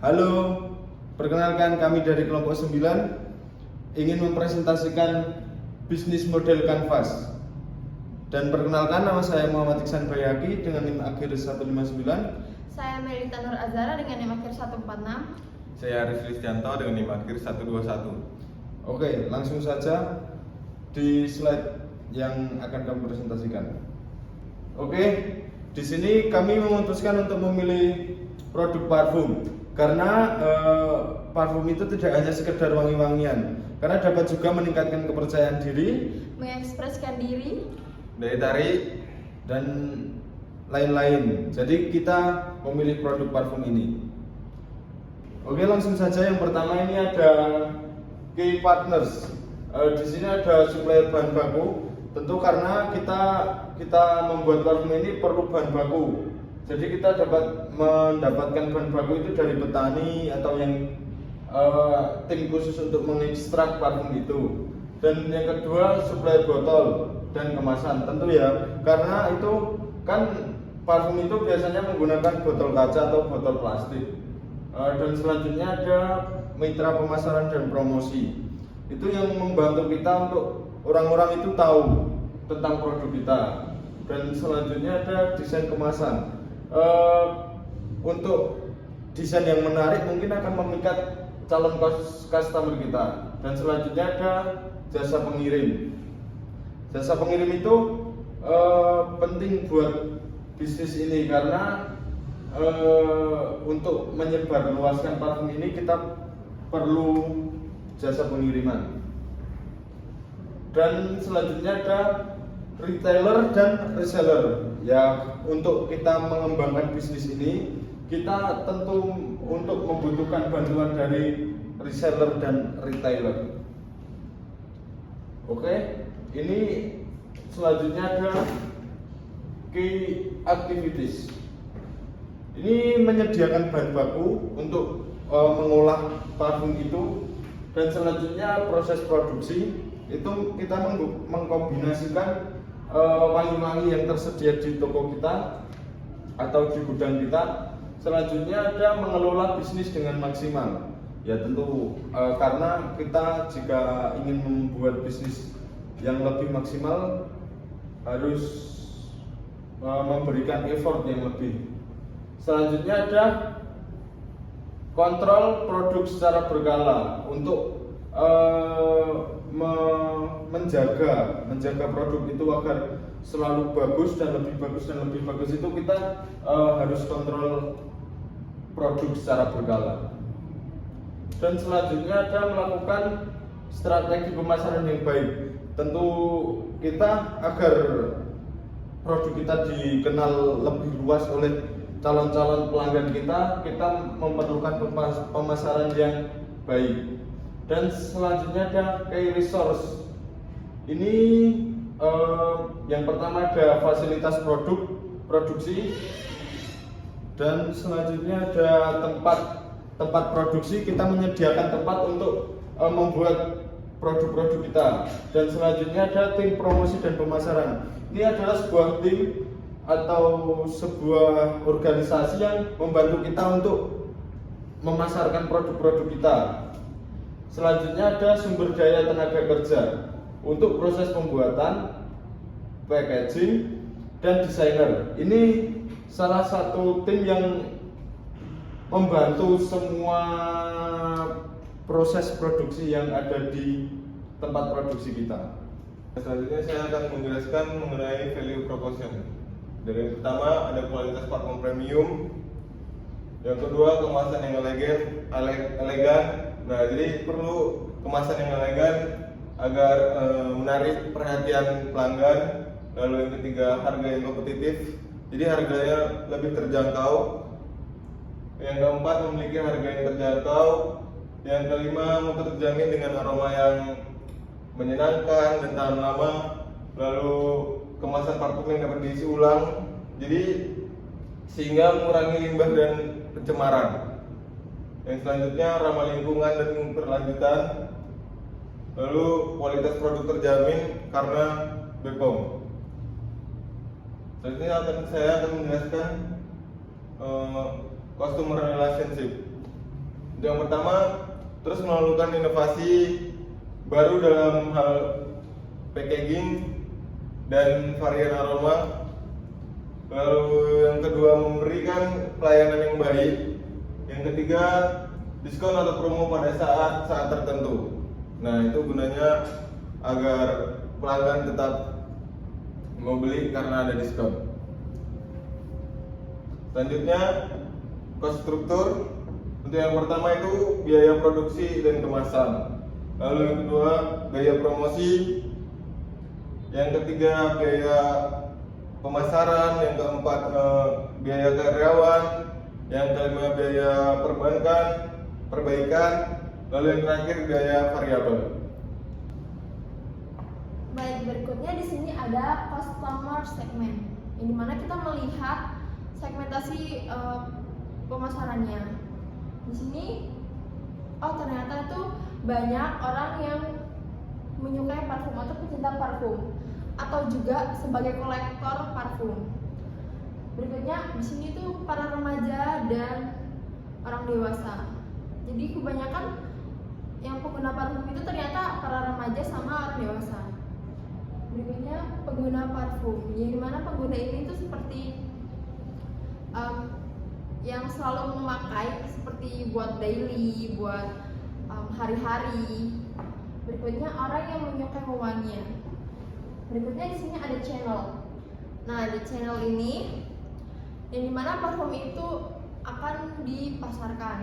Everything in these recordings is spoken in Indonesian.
Halo, perkenalkan kami dari kelompok 9 ingin mempresentasikan bisnis model kanvas. Dan perkenalkan, nama saya Muhammad Iksan Bayaki dengan NIM akhir 159. Saya Melita Nur Azara dengan NIM akhir 146. Saya Aris Listianto dengan NIM akhir 121. Oke, langsung saja di slide yang akan kami presentasikan. Oke, di sini kami memutuskan untuk memilih produk parfum karena parfum itu tidak hanya sekedar wangi-wangian, karena dapat juga meningkatkan kepercayaan diri, Mengekspresikan diri, Daya tarik dan lain-lain. Jadi kita memilih produk parfum ini. Oke, langsung saja. Yang pertama ini ada key partners. Di sini ada supplier bahan baku. Tentu karena kita membuat parfum ini perlu bahan baku. Jadi kita dapat mendapatkan bahan baku itu dari petani atau yang tim khusus untuk mengekstrak parfum itu. Dan yang kedua, supplier botol dan kemasan. Tentu ya, karena itu kan parfum itu biasanya menggunakan botol kaca atau botol plastik. Dan selanjutnya ada mitra pemasaran dan promosi. Itu yang membantu kita untuk orang-orang itu tahu tentang produk kita. Dan selanjutnya ada desain kemasan. Untuk desain yang menarik mungkin akan memikat calon customer kita. Dan selanjutnya ada jasa pengirim. Jasa pengirim itu penting buat bisnis ini karena untuk menyebarluaskan parfum ini kita perlu jasa pengiriman. Dan selanjutnya ada retailer dan reseller. Ya, untuk kita mengembangkan bisnis ini, kita tentu untuk membutuhkan bantuan dari reseller dan retailer. Oke, ini selanjutnya ada key activities. Ini menyediakan bahan baku untuk mengolah parfum itu, dan selanjutnya proses produksi itu kita mengkombinasikan wangi-wangi yang tersedia di toko kita atau di gudang kita. Selanjutnya ada mengelola bisnis dengan maksimal. Ya tentu karena kita jika ingin membuat bisnis yang lebih maksimal harus memberikan effort yang lebih. Selanjutnya ada kontrol produk secara berkala untuk menjaga produk itu agar selalu bagus dan lebih bagus dan lebih bagus. Itu kita harus kontrol produk secara berkala. Dan selanjutnya ada melakukan strategi pemasaran yang baik. Tentu kita agar produk kita dikenal lebih luas oleh calon-calon pelanggan kita memerlukan pemasaran yang baik. Dan selanjutnya ada key resource. Ini yang pertama ada fasilitas produksi, dan selanjutnya ada tempat produksi. Kita menyediakan tempat untuk membuat produk-produk kita. Dan selanjutnya ada tim promosi dan pemasaran. Ini adalah sebuah tim atau sebuah organisasi yang membantu kita untuk memasarkan produk-produk kita. Selanjutnya ada sumber daya tenaga kerja untuk proses pembuatan, packaging, dan desainer. Ini salah satu tim yang membantu semua proses produksi yang ada di tempat produksi kita. Selanjutnya saya akan menjelaskan mengenai value proposition. Dari yang pertama ada kualitas parfum premium. Yang kedua kemasan yang elegan. Nah, jadi perlu kemasan yang elegan agar menarik perhatian pelanggan. Lalu yang ketiga harga yang kompetitif. Jadi harganya lebih terjangkau. Yang keempat memiliki harga yang terjangkau. Yang kelima mutu terjamin dengan aroma yang menyenangkan dan tahan lama. Lalu kemasan parfum yang dapat diisi ulang. Jadi sehingga mengurangi limbah dan pencemaran. Yang selanjutnya ramah lingkungan dan berlanjutan. Lalu kualitas produk terjamin karena BPOM. Selanjutnya saya akan menjelaskan customer relationship. Yang pertama, terus melakukan inovasi baru dalam hal packaging dan varian aroma. Lalu yang kedua, memberikan pelayanan yang baik. Yang ketiga, diskon atau promo pada saat tertentu. Nah, itu gunanya agar pelanggan tetap mau beli karena ada diskon. Selanjutnya, cost struktur. Untuk yang pertama itu biaya produksi dan kemasan. Lalu yang kedua, biaya promosi. Yang ketiga, biaya pemasaran. Yang keempat, biaya karyawan. Yang kelima, biaya perbaikan. Lalu yang terakhir, biaya variabel. Baik, berikutnya di sini ada customer segment, yang dimana kita melihat segmentasi pemasarannya. Di sini, ternyata itu banyak orang yang menyukai parfum atau pecinta parfum, atau juga sebagai kolektor parfum. Berikutnya di sini tuh para remaja dan orang dewasa. Jadi kebanyakan yang pengguna parfum itu ternyata para remaja sama orang dewasa. Berikutnya pengguna parfum, yang dimana pengguna ini tuh seperti yang selalu memakai seperti buat daily, buat hari-hari. Berikutnya orang yang menyukai wangian. Berikutnya di sini ada channel. Nah, di channel ini yang dimana parfum itu akan dipasarkan.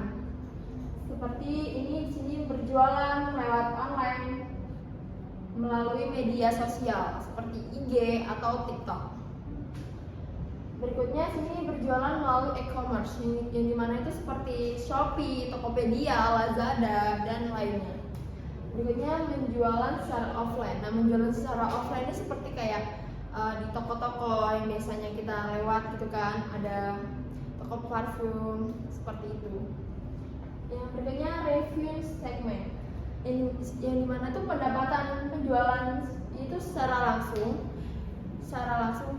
Seperti ini di sini berjualan lewat online melalui media sosial seperti IG atau TikTok. Berikutnya sini berjualan melalui e-commerce yang dimana itu seperti Shopee, Tokopedia, Lazada, dan lainnya. Berikutnya menjualan secara offline. Nah, menjualan secara offline ini seperti kayak di toko-toko yang biasanya kita lewat gitu kan, ada toko parfum seperti itu. Yang berikutnya review segment, yang dimana tuh pendapatan penjualan itu secara langsung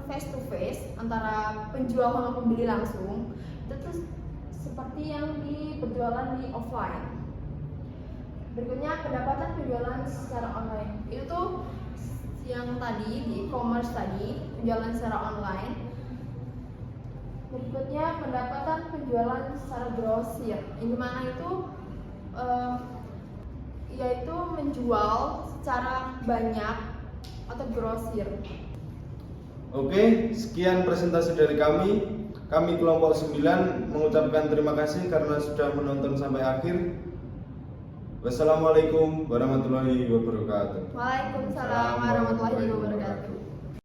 face to face antara penjual sama pembeli langsung. Itu tuh seperti yang di penjualan di offline. Berikutnya pendapatan penjualan secara online. Itu tuh yang tadi di e-commerce tadi, penjualan secara online. Berikutnya pendapatan penjualan secara grosir. Yang dimana itu yaitu menjual secara banyak atau grosir. Oke, sekian presentasi dari kami. Kami kelompok 9 mengucapkan terima kasih karena sudah menonton sampai akhir. Wassalamualaikum warahmatullahi wabarakatuh. Waalaikumsalam warahmatullahi wabarakatuh.